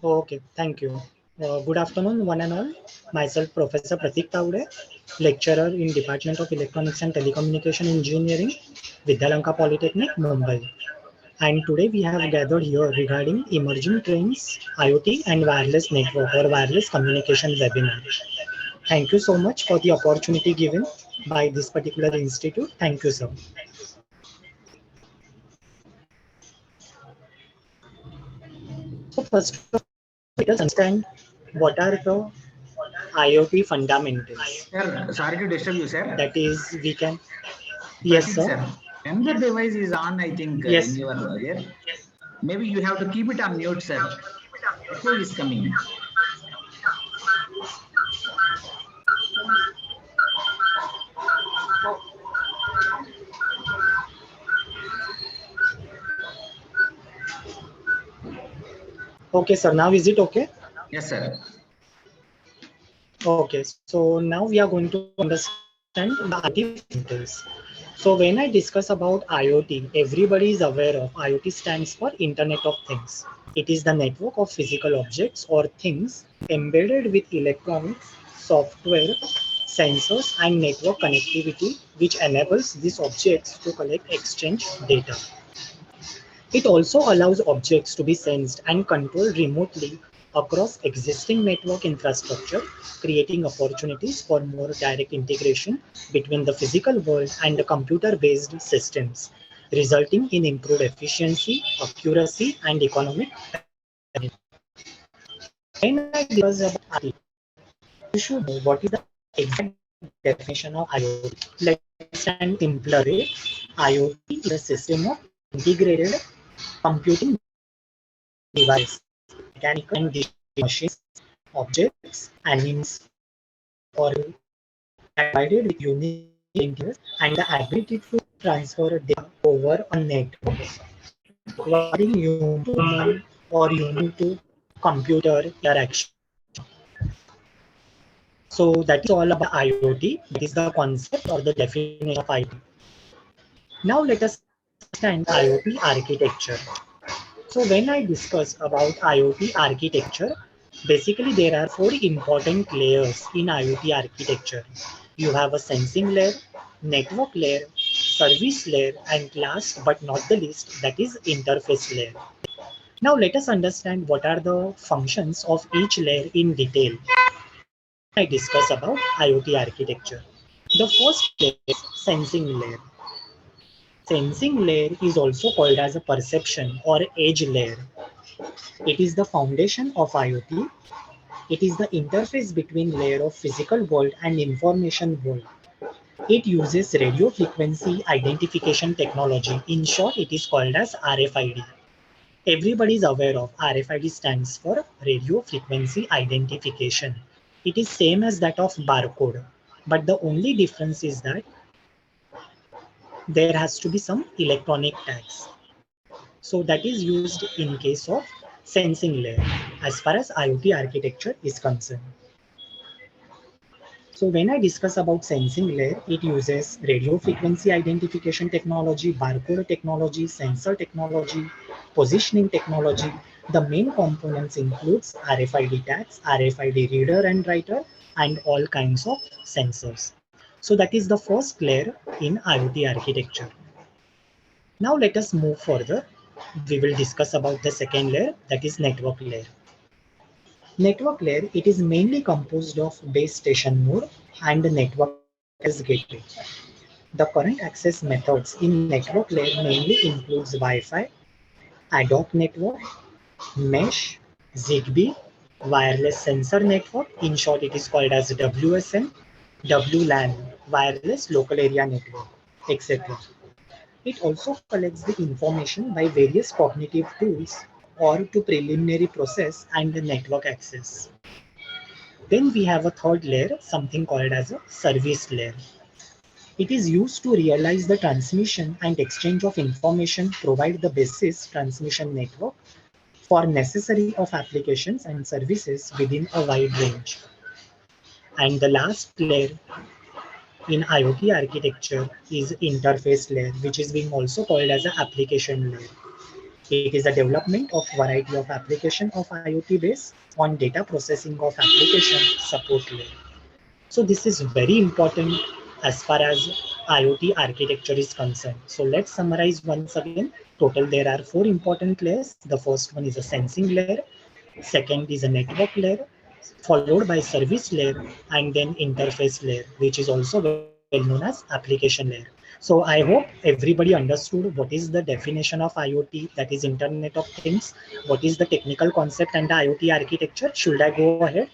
Okay, thank you. Good afternoon, one and all. Myself, Professor Pratik Taude, lecturer in Department of Electronics and Telecommunication Engineering, Vidyalanka Polytechnic, Mumbai. And today we have gathered here regarding emerging trends, IoT and wireless network or wireless communication webinar. Thank you so much for the opportunity given by this particular institute. Thank you, sir. So first of all, let us understand what are the IoT fundamentals. Sir, sorry to disturb you, sir. That is, we can. Yes, Pratik, sir. sir. Another device is on, I think, in Yes. your there. Maybe you have to keep it on mute, sir. Echo is coming. Okay, sir. Now is it okay? Yes, sir. Okay. So now we are going to understand the IoT fundamentals. So when I discuss about IoT, everybody is aware of IoT stands for Internet of Things. It is the network of physical objects or things embedded with electronics, software, sensors, and network connectivity, which enables these objects to collect, exchange data. It also allows objects to be sensed and controlled remotely across existing network infrastructure, creating opportunities for more direct integration between the physical world and the computer-based systems, resulting in improved efficiency, accuracy, and economic benefit. When I discuss about IoT, you should know what is the exact definition of IoT. Let's understand in simpler way. IoT is a system of integrated computing devices, mechanical and digital machines, objects, animals, or that provided with unique intelligence and the ability to transfer data over a network, requiring human to human or human to computer interaction. So that is all about IoT. That is the concept or the definition of IoT. Now let us understand IoT architecture. So when I discuss about IoT architecture, basically there are four important layers in IoT architecture. You have a sensing layer, network layer, service layer, and last but not the least, that is interface layer. Now let us understand what are the functions of each layer in detail. I discuss about IoT architecture. The first layer is sensing layer. Sensing layer is also called as a perception or edge layer. It is the foundation of IoT. It is the interface between layer of physical world and information world. It uses radio frequency identification technology. In short, it is called as RFID. Everybody is aware of RFID stands for radio frequency identification. It is same as that of barcode, but the only difference is that there has to be some electronic tags. So that is used in case of sensing layer as far as IoT architecture is concerned. So when I discuss about sensing layer, it uses radio frequency identification technology, barcode technology, sensor technology, positioning technology. The main components includes RFID tags, RFID reader and writer, and all kinds of sensors. So that is the first layer in IoT architecture. Now let us move further. We will discuss about the second layer, that is network layer. Network layer, it is mainly composed of base station node and the network access gateway. The current access methods in network layer mainly includes Wi-Fi, ad hoc network, mesh, ZigBee, wireless sensor network. In short, it is called as WSN, WLAN, wireless local area network, etc. It also collects the information by various cognitive tools or to preliminary process and the network access. Then we have a third layer, something called as a service layer. It is used to realize the transmission and exchange of information, provide the basis transmission network for necessary of applications and services within a wide range. And the last layer in IoT architecture is interface layer, which is being also called as an application layer. It is the development of variety of application of IoT based on data processing of application support layer. So this is very important as far as IoT architecture is concerned. So let's summarize once again. Total, there are four important layers. The first one is a sensing layer. Second is a network layer, followed by service layer, and then interface layer, which is also well known as application layer. So I hope everybody understood what is the definition of IoT, that is Internet of Things, what is the technical concept and the IoT architecture. Should I go ahead?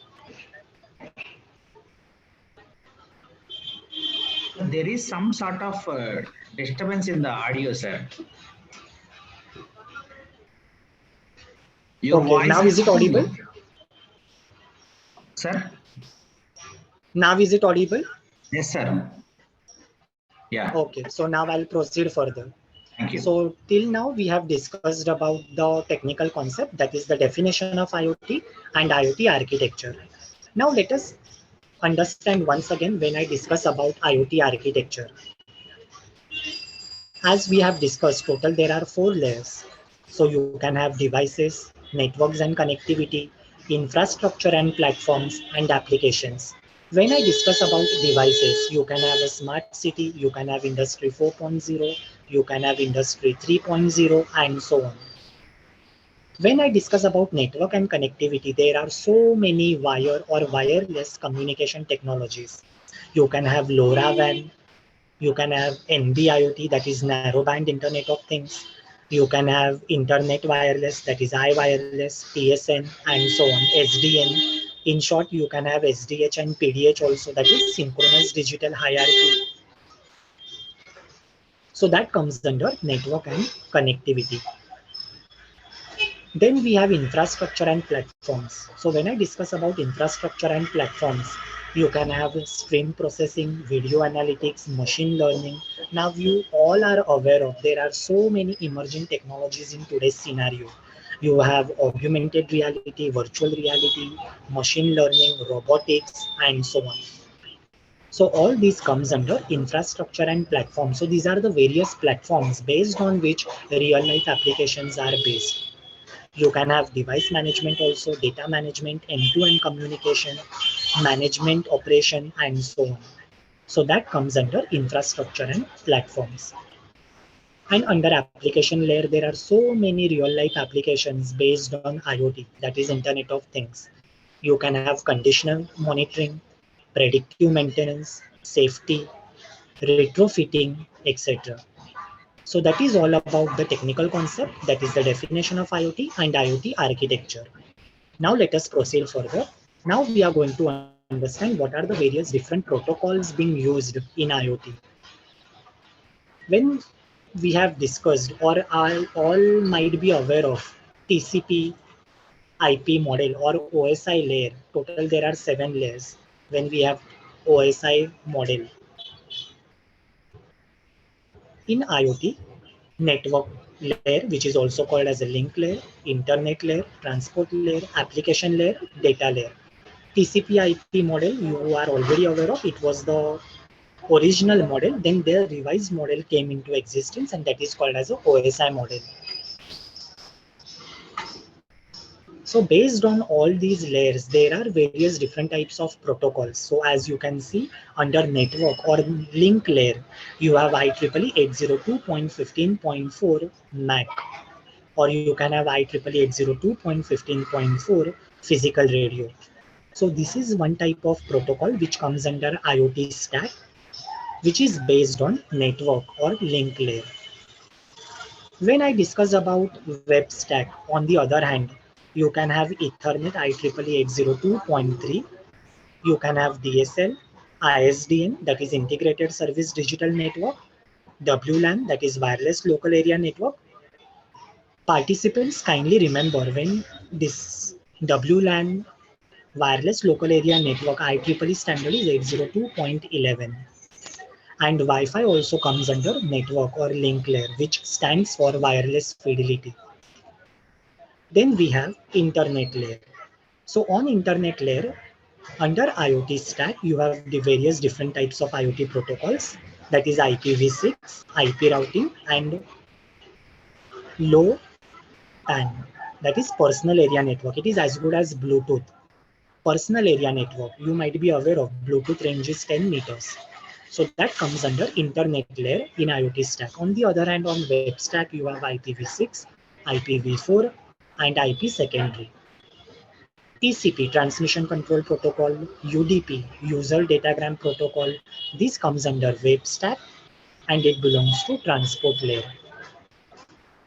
There is some sort of disturbance in the audio, sir. Your Okay, voice now is is it too audible? low. Sir? Now is it audible? Yes, sir. Yeah, Okay, so now I'll proceed further. thank you. So till now we have discussed about the technical concept, that is the definition of IoT and IoT architecture. Now let us understand once again when I discuss about IoT architecture. As we have discussed, total there are four layers. So you can have devices, networks and connectivity, infrastructure and platforms, and applications. When I discuss about devices, you can have a smart city, you can have industry 4.0, you can have industry 3.0, and so on. When I discuss about network and connectivity, there are so many wire or wireless communication technologies. You can have LoRaWAN, you can have NB-IoT, that is narrowband Internet of Things. You can have Internet Wireless, that is iWireless, PSN, and so on, SDN. In short, you can have SDH and PDH also, that is synchronous digital hierarchy. So that comes under network and connectivity. Then we have infrastructure and platforms. So when I discuss about infrastructure and platforms, you can have stream processing, video analytics, machine learning. Now you all are aware of there are so many emerging technologies in today's scenario. You have augmented reality, virtual reality, machine learning, robotics, and so on. So all these comes under infrastructure and platform. So these are the various platforms based on which real life applications are based. You can have device management also, data management, end-to-end communication, management, operation, and so on. So that comes under infrastructure and platforms. And under application layer, there are so many real life applications based on IoT, that is Internet of Things. You can have conditional monitoring, predictive maintenance, safety, retrofitting, etc. So that is all about the technical concept, that is the definition of IoT and IoT architecture. Now let us proceed further. Now we are going to understand what are the various different protocols being used in IoT. When we have discussed or all might be aware of TCP IP model or OSI layer, total there are 7 layers when we have OSI model. In IoT, network layer, which is also called as a link layer, internet layer, transport layer, application layer, data layer. TCP IP model you are already aware of. It was the original model. Then the revised model came into existence, and that is called as a OSI model. So based on all these layers, there are various different types of protocols. So as you can see, under network or link layer, you have IEEE 802.15.4 MAC, or you can have IEEE 802.15.4 physical radio. So this is one type of protocol which comes under IoT stack, which is based on network or link layer. When I discuss about web stack, on the other hand, you can have Ethernet IEEE 802.3, you can have DSL, ISDN, that is Integrated Service Digital Network, WLAN, that is Wireless Local Area Network. Participants kindly remember when this WLAN Wireless Local Area Network IEEE standard is 802.11. And Wi-Fi also comes under network or link layer, which stands for wireless fidelity. Then we have internet layer. So on internet layer, under IoT stack, you have the various different types of IoT protocols, that is IPv6, IP routing, and low PAN, that is personal area network. It is as good as Bluetooth. Personal area network, you might be aware of Bluetooth range is 10 meters. So that comes under internet layer in IoT stack. On the other hand, on web stack, you have IPv6, IPv4, and IP secondary. TCP, Transmission Control Protocol, UDP, User Datagram Protocol, this comes under web stack and it belongs to transport layer.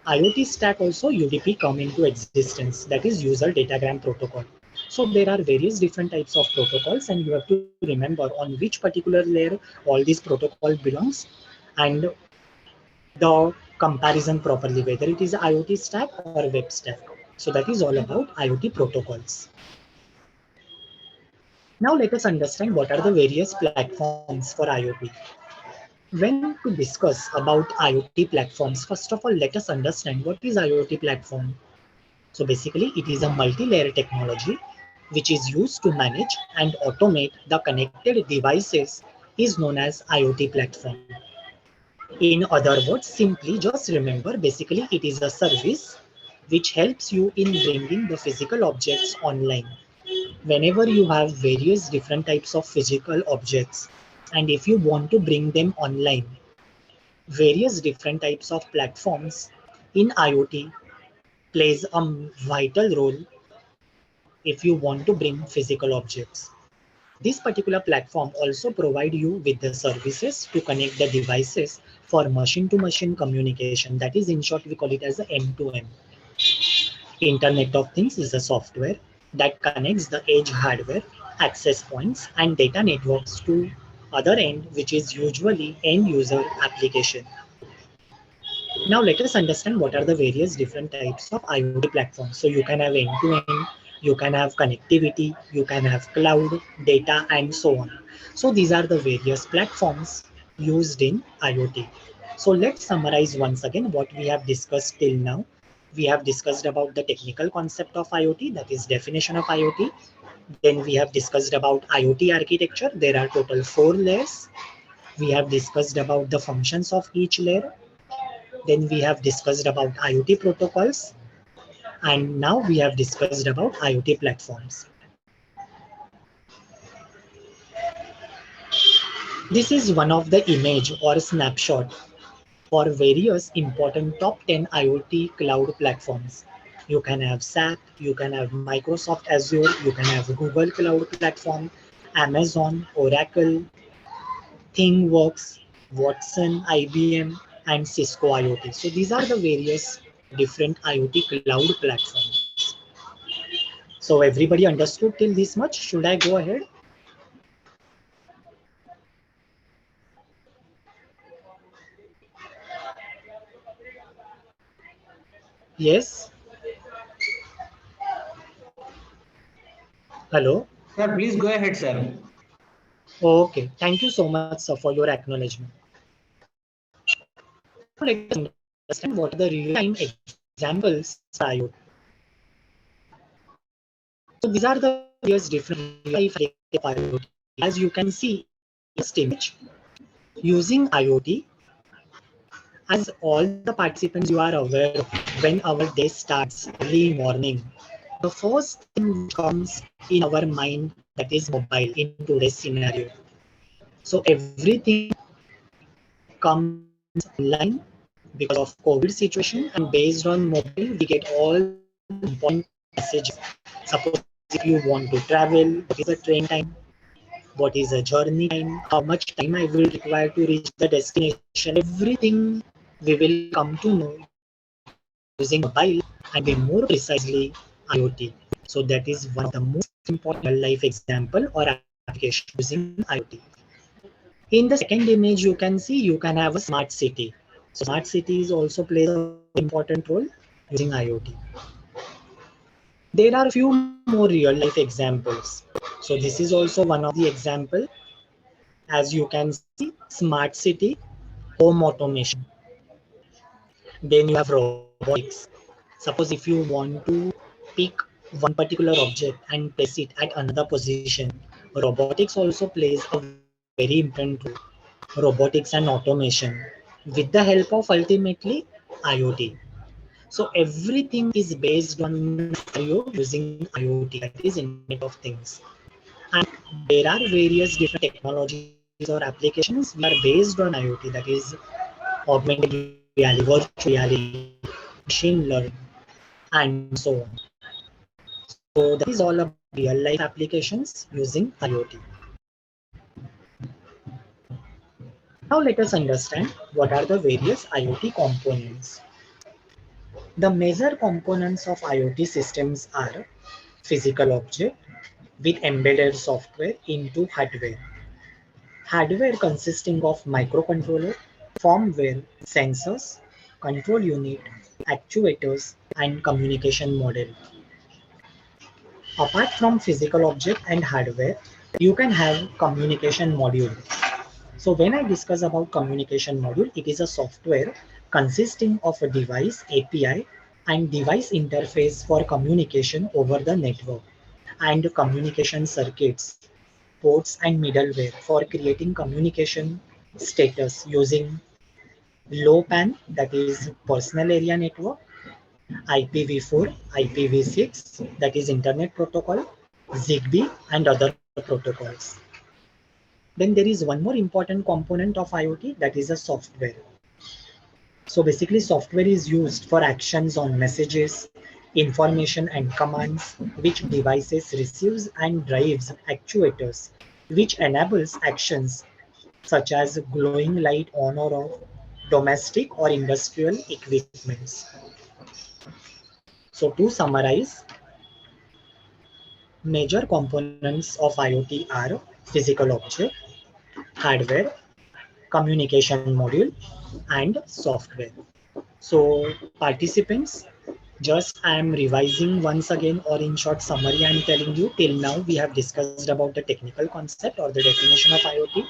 IoT stack also UDP come into existence, that is User Datagram Protocol. So there are various different types of protocols and you have to remember on which particular layer all these protocol belongs and the comparison properly, whether it is IoT stack or web stack. So that is all about IoT protocols. Now let us understand what are the various platforms for IoT. When to discuss about IoT platforms, first of all, let us understand what is IoT platform. So basically, it is a multi-layer technology which is used to manage and automate the connected devices is known as IoT platform. In other words, simply just remember, basically it is a service which helps you in bringing the physical objects online. Whenever you have various different types of physical objects, and if you want to bring them online, various different types of platforms in IoT plays a vital role if you want to bring physical objects. This particular platform also provide you with the services to connect the devices for machine-to-machine communication. That is, in short, we call it as a M2M. Internet of Things is a software that connects the edge hardware, access points, and data networks to other end, which is usually end user application. Now let us understand what are the various different types of IoT platforms. So you can have end-to-end, you can have connectivity, you can have cloud, data, and so on. So these are the various platforms used in IoT. So let's summarize once again what we have discussed till now. We have discussed about the technical concept of IoT, that is definition of IoT. Then we have discussed about IoT architecture. There are total 4 layers. We have discussed about the functions of each layer. Then we have discussed about IoT protocols, and now we have discussed about IoT platforms. This is one of the image or snapshot for various important top 10 IoT cloud platforms. You can have SAP, you can have Microsoft Azure, you can have Google Cloud Platform, Amazon, Oracle, ThingWorks, Watson, IBM, and Cisco IoT. So these are the various different IoT cloud platforms. So everybody understood till this much? Should I go ahead? Yes. Hello. Sir, please go ahead, sir. Okay. Thank you so much, sir, for your acknowledgement. Now let us understand what are the real-time examples for IoT. So these are the various different real-life IoT. As you can see in this image, using IoT, as all the participants you are aware of, when our day starts early morning, the first thing which comes in our mind, that is mobile in today's scenario. So everything comes online because of COVID situation, and based on mobile, we get all important messages. Suppose if you want to travel, what is the train time? What is the journey time? How much time I will require to reach the destination? Everything we will come to know using mobile and be more precisely IoT. So that is one of the most important life example or application using IoT. In the second image, you can see you can have a smart city. So smart cities also play an important role using IoT. There are few more real life examples. So this is also one of the example. As you can see, smart city, home automation. Then you have robotics. Suppose if you want to pick one particular object and place it at another position, robotics also plays a very important role. Robotics and automation with the help of ultimately IoT. So everything is based on scenario using IoT, that is Internet of Things. And there are various different technologies or applications which are based on IoT, that is augmented reality, virtual reality, machine learning, and so on. So that is all about real life applications using IoT. Now let us understand what are the various IoT components. The major components of IoT systems are physical object with embedded software into hardware. Hardware consisting of microcontroller, firmware, sensors, control unit, actuators, and communication model. Apart from physical object and hardware, you can have communication module. So when I discuss about communication module, it is a software consisting of a device API and device interface for communication over the network, and communication circuits, ports and middleware for creating communication status using LowPAN, that is personal area network, IPv4, IPv6, that is internet protocol, ZigBee and other protocols. Then there is one more important component of IoT, that is a software. So basically software is used for actions on messages, information and commands, which devices receives and drives actuators, which enables actions such as glowing light on or off, domestic or industrial equipments. So to summarize, major components of IoT are physical object, hardware, communication module, and software. So participants, just I am revising once again, or in short summary, I am telling you till now we have discussed about the technical concept or the definition of IoT.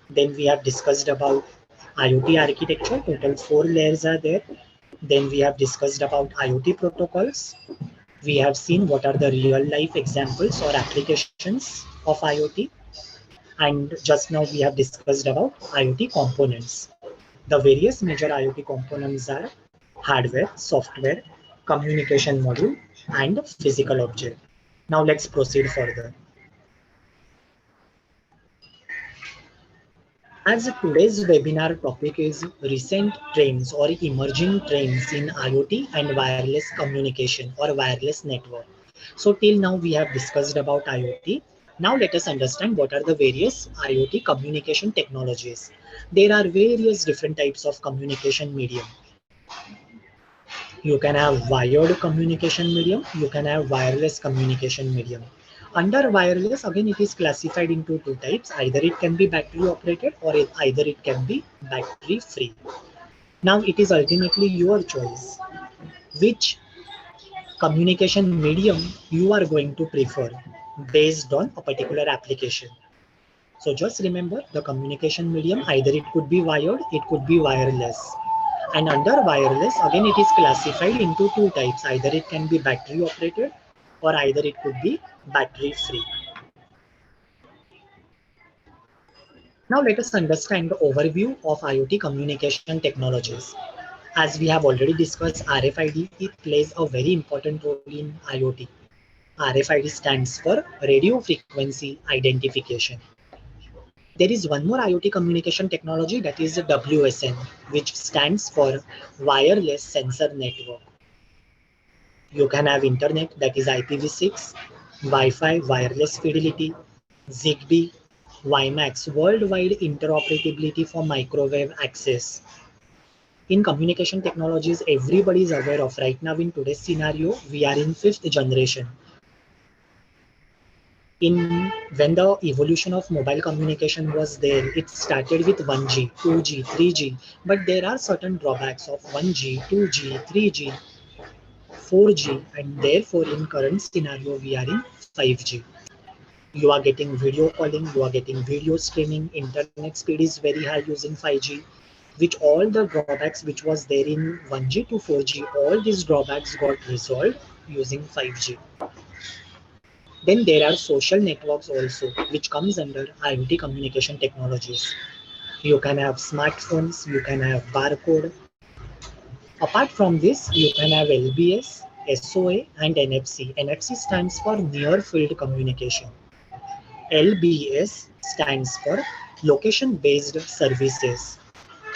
Then we have discussed about IoT architecture, total 4 layers are there. Then we have discussed about IoT protocols. We have seen what are the real life examples or applications of IoT. And just now we have discussed about IoT components. The various major IoT components are hardware, software, communication module, and physical object. Now let's proceed further. As today's webinar topic is recent trends or emerging trends in IoT and wireless communication or wireless network. So till now we have discussed about IoT. Now let us understand what are the various IoT communication technologies. There are various different types of communication medium. You can have wired communication medium, you can have wireless communication medium. Under wireless, again, it is classified into two types. Either it can be battery operated or either it can be battery free. Now it is ultimately your choice which communication medium you are going to prefer based on a particular application. So just remember the communication medium, either it could be wired, it could be wireless. And under wireless, again, it is classified into two types. Either it can be battery operated or either it could be battery free. Now let us understand the overview of IoT communication technologies. As we have already discussed RFID, it plays a very important role in IoT. RFID stands for radio frequency identification. There is one more IoT communication technology, that is WSN, which stands for wireless sensor network. You can have internet, that is IPv6, Wi-Fi, wireless fidelity, ZigBee, WiMAX, worldwide interoperability for microwave access. In communication technologies, everybody is aware of right now in today's scenario, we are in 5th generation. When the evolution of mobile communication was there, it started with 1G, 2G, 3G, but there are certain drawbacks of 1G, 2G, 3G, 4G, and therefore in current scenario we are in 5G. You are getting video calling, you are getting video streaming, internet speed is very high using 5G, which all the drawbacks which was there in 1G to 4G, all these drawbacks got resolved using 5G. Then there are social networks also, which comes under IoT communication technologies. You can have smartphones, you can have barcode, Apart from this, you can have LBS, SOA, and NFC. NFC stands for Near Field Communication. LBS stands for Location Based Services,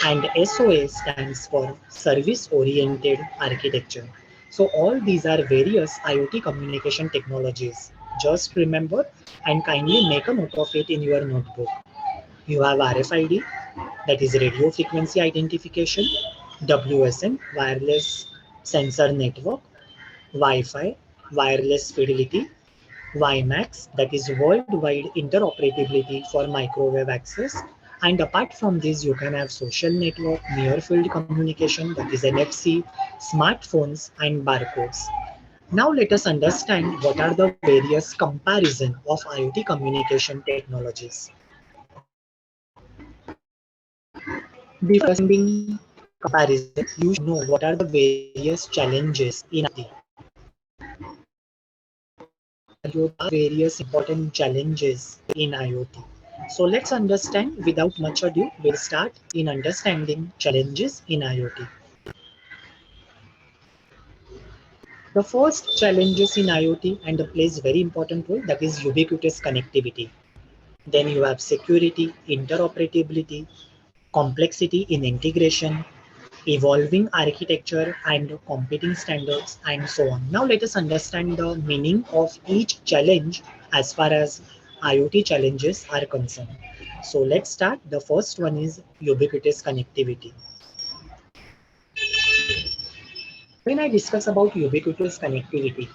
and SOA stands for Service Oriented Architecture. So, all these are various IoT communication technologies. Just remember and kindly make a note of it in your notebook. You have RFID, that is radio frequency identification, WSN, wireless sensor network, Wi-Fi, wireless fidelity, WiMAX, that is worldwide interoperability for microwave access. And apart from this, you can have social network, near field communication, that is NFC, smartphones, and barcodes. Now let us understand what are the various comparison of IoT communication technologies. Before understanding comparison, you should know what are the various challenges in IoT. There are various important challenges in IoT. So let's understand without much ado, we'll start in understanding challenges in IoT. The first challenges in IoT and plays very important role, that is ubiquitous connectivity. Then you have security, interoperability, complexity in integration, evolving architecture and competing standards, and so on. Now let us understand the meaning of each challenge as far as IoT challenges are concerned. So let's start. The first one is ubiquitous connectivity. When I discuss about ubiquitous connectivity,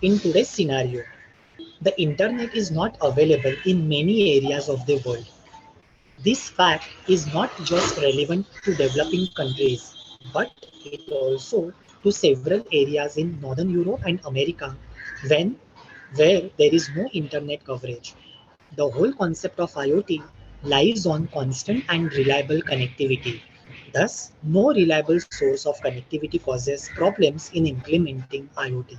in today's scenario, the internet is not available in many areas of the world. This fact is not just relevant to developing countries, but it also to several areas in Northern Europe and America when where there is no internet coverage. The whole concept of IoT lies on constant and reliable connectivity. Thus, no reliable source of connectivity causes problems in implementing IoT.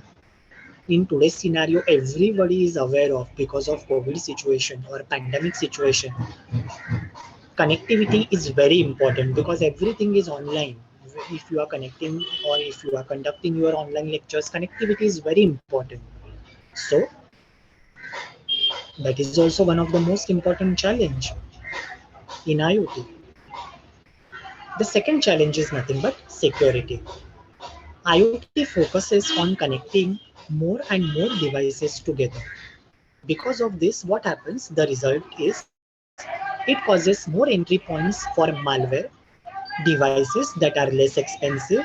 In today's scenario, everybody is aware of because of COVID situation or pandemic situation, connectivity is very important because everything is online. If you are connecting or if you are conducting your online lectures, connectivity is very important. So that is also one of the most important challenge in IoT. The second challenge is nothing but security. IoT focuses on connecting more and more devices together. Because of this, what happens, the result is it causes more entry points for malware. Devices that are less expensive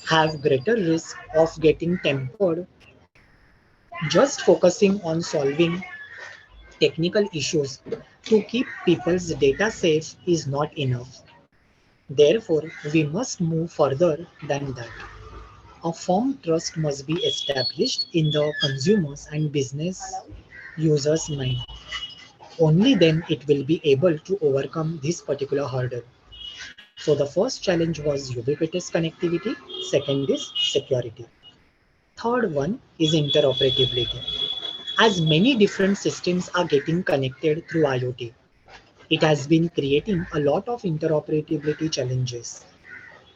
have greater risk of getting tampered. Just focusing on solving technical issues to keep people's data safe is not enough. Therefore, we must move further than that. A firm trust must be established in the consumers and business users' mind. Only then it will be able to overcome this particular hurdle. So the first challenge was ubiquitous connectivity, second is security. Third one is interoperability. As many different systems are getting connected through IoT, it has been creating a lot of interoperability challenges.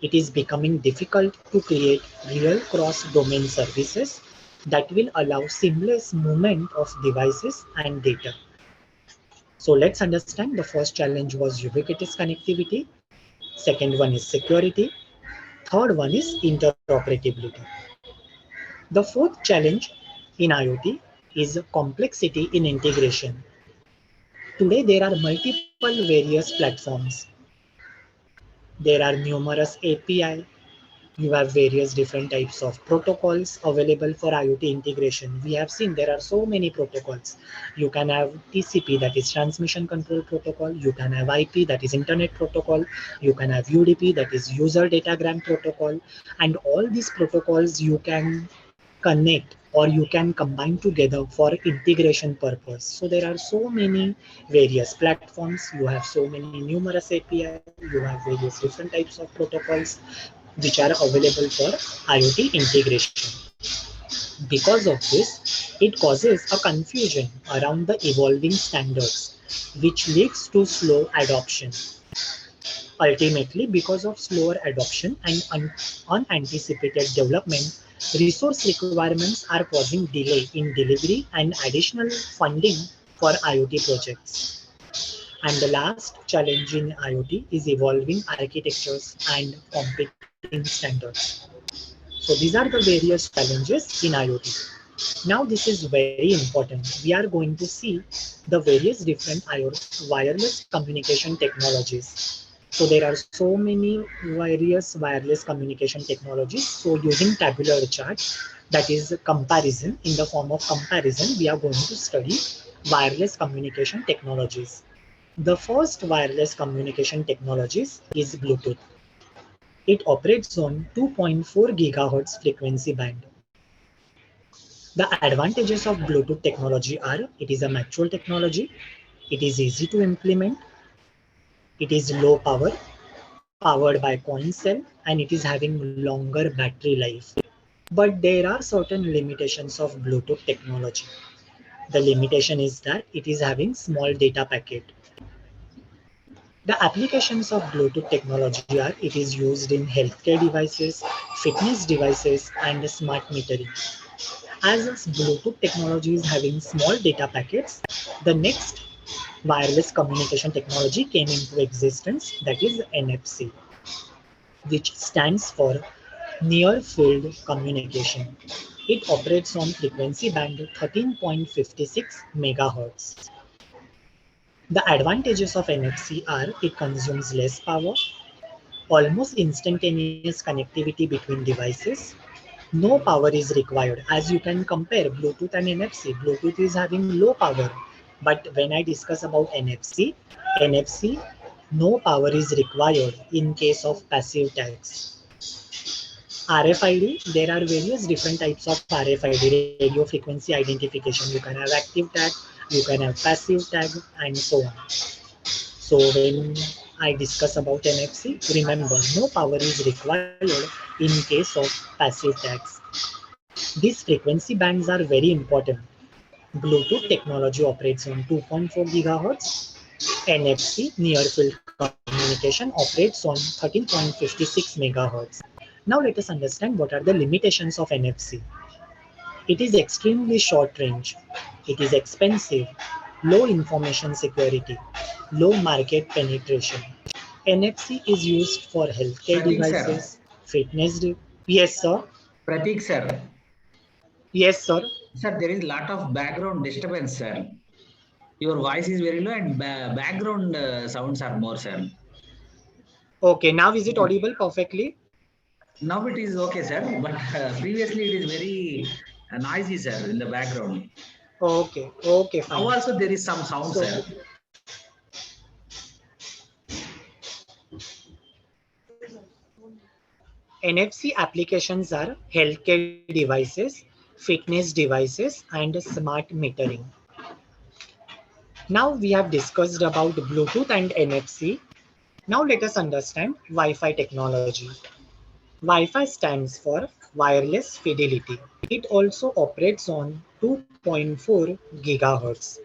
It is becoming difficult to create real cross-domain services that will allow seamless movement of devices and data. So let's understand the first challenge was ubiquitous connectivity, second one is security, third one is interoperability. The fourth challenge in IoT is complexity in integration. Today, there are multiple various platforms. There are numerous API. You have various different types of protocols available for IoT integration. We have seen there are so many protocols. You can have TCP, that is Transmission Control Protocol. You can have IP, that is Internet Protocol. You can have UDP, that is User Datagram Protocol. And all these protocols you can connect or you can combine together for integration purpose. So there are so many various platforms, you have so many numerous API, you have various different types of protocols which are available for IoT integration. Because of this, it causes a confusion around the evolving standards, which leads to slow adoption. Ultimately, because of slower adoption and unanticipated development, resource requirements are causing delay in delivery and additional funding for IoT projects. And the last challenge in IoT is evolving architectures and competing standards. So these are the various challenges in IoT. Now this is very important. We are going to see the various different wireless communication technologies. So there are so many various wireless communication technologies. So using tabular chart, that is comparison, in the form of comparison, we are going to study wireless communication technologies. The first wireless communication technologies is Bluetooth. It operates on 2.4 gigahertz frequency band. The advantages of Bluetooth technology are it is a mature technology, it is easy to implement, it is low power, powered by coin cell, and it is having longer battery life. But there are certain limitations of Bluetooth technology. The limitation is that it is having small data packet. The applications of Bluetooth technology are it is used in healthcare devices, fitness devices, and smart metering. As Bluetooth technology is having small data packets, the next wireless communication technology came into existence, that is NFC, which stands for Near Field Communication. It operates on frequency band 13.56 megahertz. The advantages of NFC are it consumes less power, almost instantaneous connectivity between devices, no power is required. As you can compare Bluetooth and NFC, Bluetooth is having low power, but when I discuss about NFC, no power is required in case of passive tags. RFID, there are various different types of RFID, radio frequency identification. You can have active tag, you can have passive tag, and so on. So when I discuss about NFC, remember no power is required in case of passive tags. These frequency bands are very important. Bluetooth technology operates on 2.4 gigahertz. NFC, near field communication, operates on 13.56 megahertz. Now let us understand what are the limitations of NFC. It is extremely short range. It is expensive, low information security, low market penetration. NFC is used for healthcare Pratik sir, devices, Yes, sir. Pratik sir, Yes, sir. sir, there is a lot of background disturbance, sir. Your voice is very low and background sounds are more, sir. Okay, now is it audible perfectly? Now it is okay, sir, but previously it is very noisy, sir, in the background. Okay, okay, Now fine. also there is some sound, So, sir. NFC applications are healthcare devices, fitness devices, and smart metering. Now we have discussed about Bluetooth and NFC. Now let us understand Wi-Fi technology. Wi-Fi stands for wireless fidelity. It also operates on 2.4 gigahertz.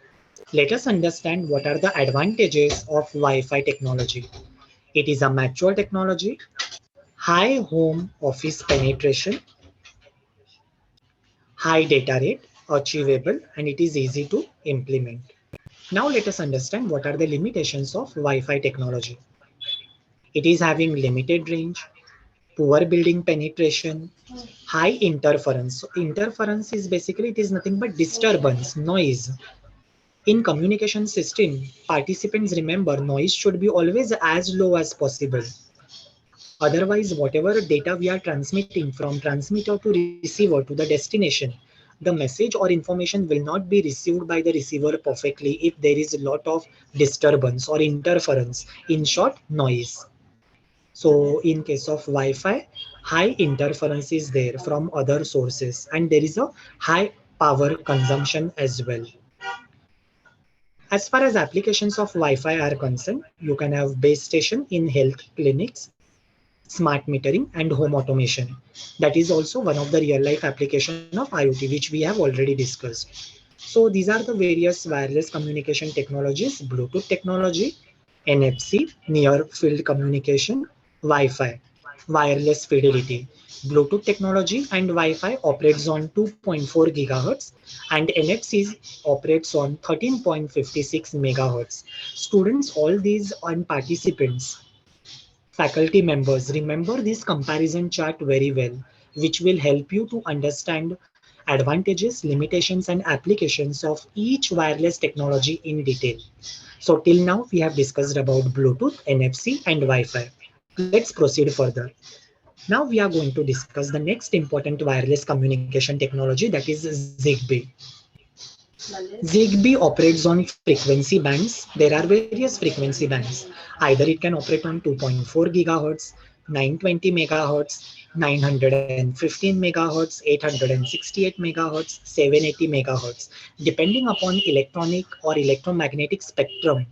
Let us understand what are the advantages of Wi-Fi technology. It is a mature technology, high home office penetration, high data rate, achievable, and it is easy to implement. Now let us understand what are the limitations of Wi-Fi technology. It is having limited range, poor building penetration, high interference. So interference is basically it is nothing but disturbance, noise. In communication system, participants remember noise should be always as low as possible. Otherwise, whatever data we are transmitting from transmitter to receiver to the destination, the message or information will not be received by the receiver perfectly if there is a lot of disturbance or interference. In short, noise. So in case of Wi-Fi, high interference is there from other sources and there is a high power consumption as well. As far as applications of Wi-Fi are concerned, you can have base station in health clinics, smart metering, and home automation. That is also one of the real life application of IoT, which we have already discussed. So these are the various wireless communication technologies, Bluetooth technology, NFC, near field communication, Wi-Fi, wireless fidelity. Bluetooth technology and Wi-Fi operates on 2.4 gigahertz and NFC operates on 13.56 megahertz. Students, all these and participants, faculty members, remember this comparison chart very well, which will help you to understand advantages, limitations, and applications of each wireless technology in detail. So till now, we have discussed about Bluetooth, NFC, and Wi-Fi. Let's proceed further. Now we are going to discuss the next important wireless communication technology, that is Zigbee. Zigbee operates on frequency bands. There are various frequency bands. Either it can operate on 2.4 gigahertz, 920 megahertz, 915 megahertz, 868 megahertz, 780 megahertz, depending upon electronic or electromagnetic spectrum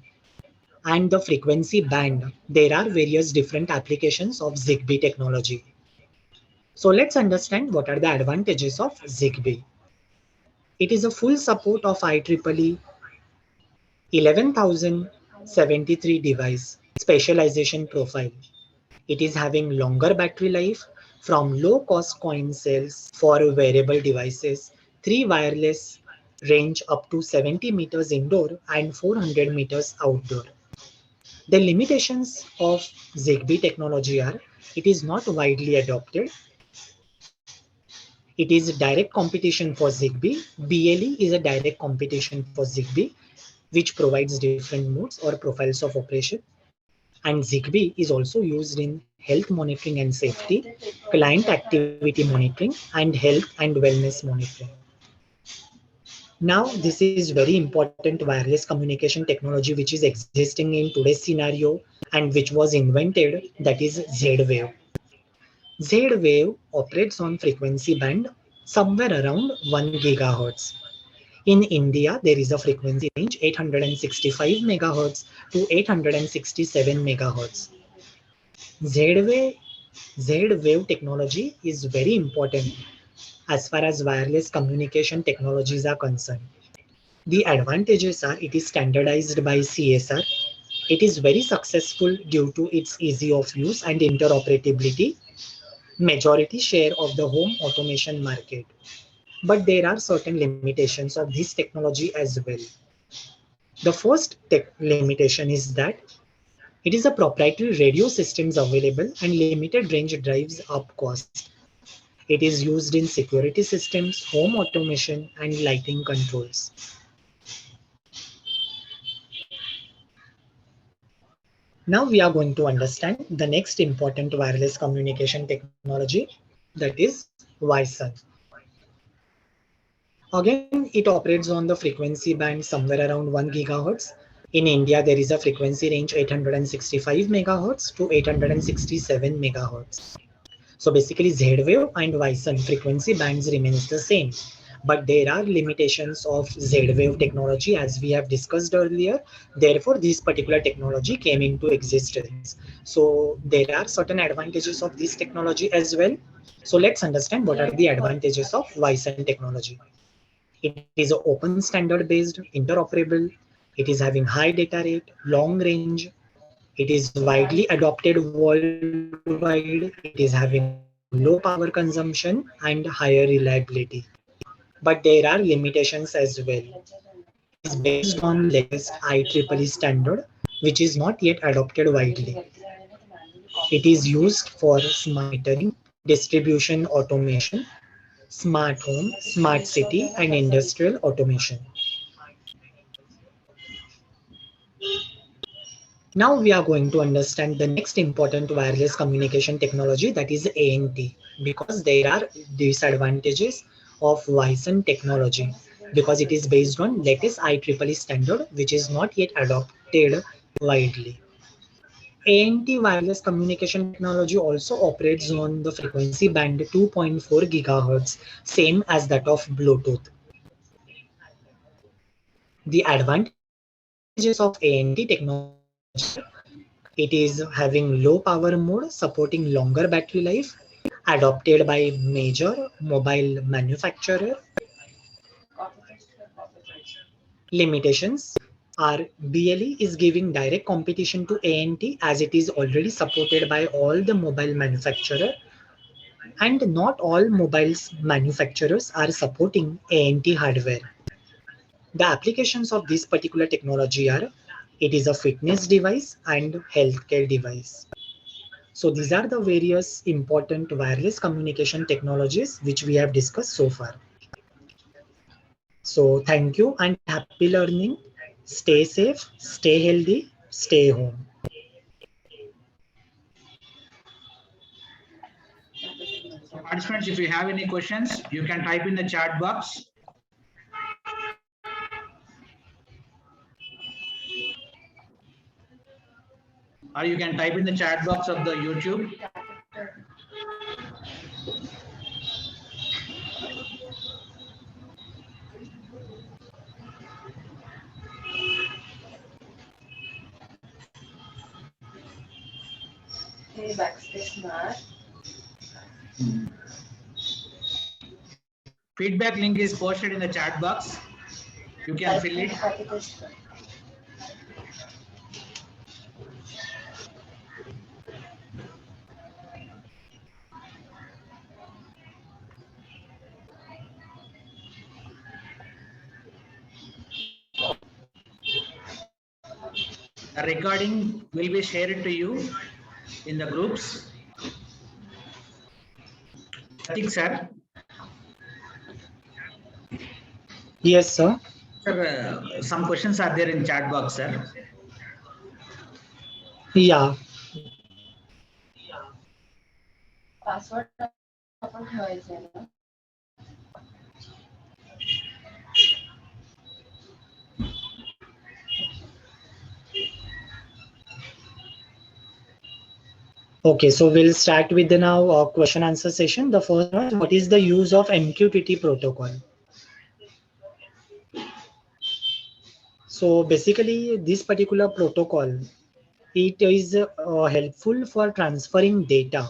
and the frequency band. There are various different applications of Zigbee technology. So let's understand what are the advantages of Zigbee. It is a full support of IEEE 11073 device specialization profile. It is having longer battery life from low cost coin cells for wearable devices, 3 wireless range up to 70 meters indoor and 400 meters outdoor. The limitations of Zigbee technology are it is not widely adopted. It is direct competition for Zigbee. BLE is a direct competition for Zigbee, which provides different modes or profiles of operation. And Zigbee is also used in health monitoring and safety, client activity monitoring, and health and wellness monitoring. Now, this is very important wireless communication technology which is existing in today's scenario and which was invented, that is Z-Wave. Z-Wave operates on frequency band somewhere around 1 gigahertz. In India, there is a frequency range 865 megahertz to 867 megahertz. Z-Wave, Z-Wave technology is very important as far as wireless communication technologies are concerned. The advantages are it is standardized by CSR. It is very successful due to its ease of use and interoperability, majority share of the home automation market. But there are certain limitations of this technology as well. The first limitation is that it is a proprietary radio systems available and limited range drives up cost. It is used in security systems, home automation, and lighting controls. Now we are going to understand the next important wireless communication technology, that is Wi-Fi. Again, it operates on the frequency band somewhere around 1 gigahertz. In India, there is a frequency range 865 megahertz to 867 megahertz. So basically Z-Wave and Wi-Fi frequency bands remains the same. But there are limitations of Z-Wave technology as we have discussed earlier. Therefore, this particular technology came into existence. So there are certain advantages of this technology as well. So let's understand what are the advantages of Wi-Fi technology. It is open standard based, interoperable. It is having high data rate, long range. It is widely adopted worldwide. It is having low power consumption and higher reliability. But there are limitations as well. It is based on latest IEEE standard, which is not yet adopted widely. It is used for smart metering, distribution automation, smart home, smart city, and industrial automation. Now we are going to understand the next important wireless communication technology, that is ANT, because there are disadvantages of Wi-Fi technology because it is based on latest IEEE standard which is not yet adopted widely. ANT wireless communication technology also operates on the frequency band 2.4 gigahertz, same as that of Bluetooth. The advantages of ANT technology are it is having low power mode, supporting longer battery life, adopted by major mobile manufacturer. Limitations Our BLE is giving direct competition to ANT as it is already supported by all the mobile manufacturer, and not all mobiles manufacturers are supporting ANT hardware. The applications of this particular technology are it is a fitness device and healthcare device. So these are the various important wireless communication technologies which we have discussed so far. So thank you and happy learning. Stay safe, stay healthy, stay home. So participants, if you have any questions, you can type in the chat box. Or you can type in the chat box of the YouTube. Feedback link is posted in the chat box. You can fill it. The recording will be shared to you in the groups. Pratik sir. Yes, sir. Sir, some questions are there in chat box, sir. Yeah. Okay, so we'll start with the now question answer session. The first one, what is the use of MQTT protocol? So basically, this particular protocol, it is helpful for transferring data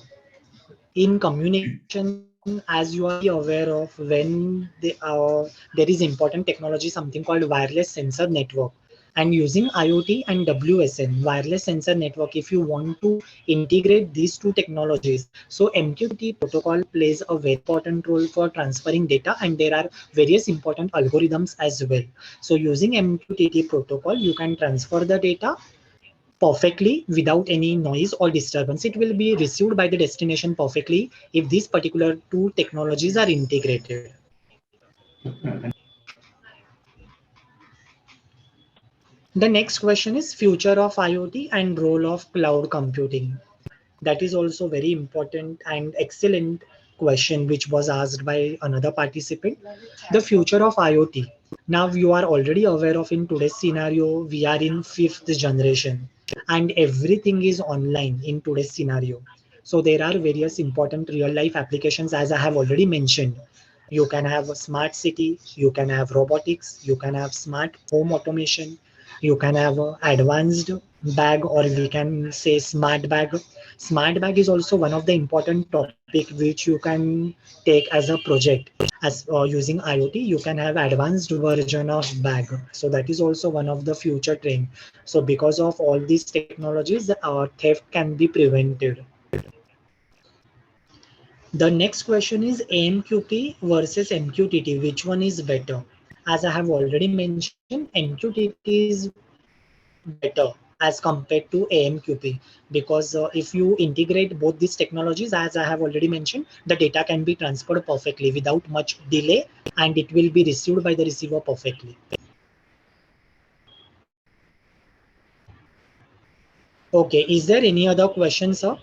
in communication, as you are already aware of. When there is important technology, something called wireless sensor network, and using IoT and WSN, wireless sensor network, if you want to integrate these two technologies, so MQTT protocol plays a very important role for transferring data, and there are various important algorithms as well. So using MQTT protocol, you can transfer the data perfectly without any noise or disturbance. It will be received by the destination perfectly if these particular two technologies are integrated. The next question is future of IoT and role of cloud computing. That is also very important and excellent question which was asked by another participant. The future of IoT. Now you are already aware of, in today's scenario, we are in fifth generation and everything is online in today's scenario. So there are various important real life applications as I have already mentioned. You can have a smart city, you can have robotics, you can have smart home automation, you can have a advanced bag, or we can say smart bag. Smart bag is also one of the important topic which you can take as a project. As using IoT, you can have advanced version of bag. So that is also one of the future trend. So because of all these technologies, theft can be prevented. The next question is AMQP versus MQTT. Which one is better? As I have already mentioned, MQTT is better as compared to AMQP, because if you integrate both these technologies, as I have already mentioned, the data can be transferred perfectly without much delay, and it will be received by the receiver perfectly. Okay, is there any other question, sir?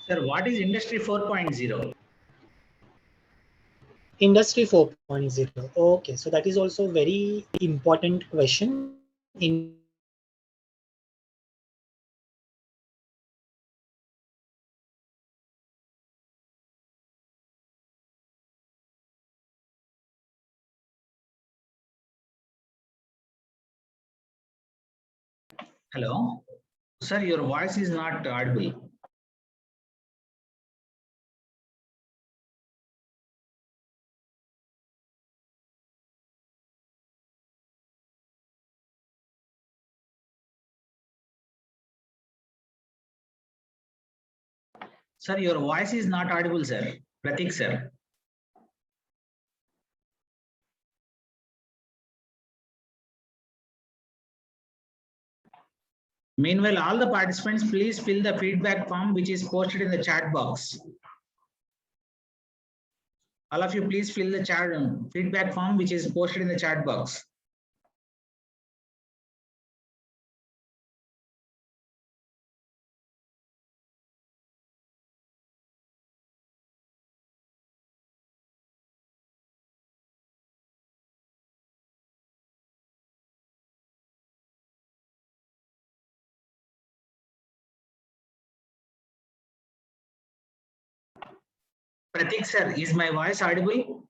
Sir, what is Industry 4.0? Industry 4.0. Okay, so that is also very important question. Industry 4.0 is Hello? Sir, your voice is not audible. Sir, your voice is not audible, sir. Pratik, sir. Meanwhile, all the participants, please fill the feedback form which is posted in the chat box. All of you, please fill the chat feedback form which is posted in the chat box. Pratik, sir, is my voice audible?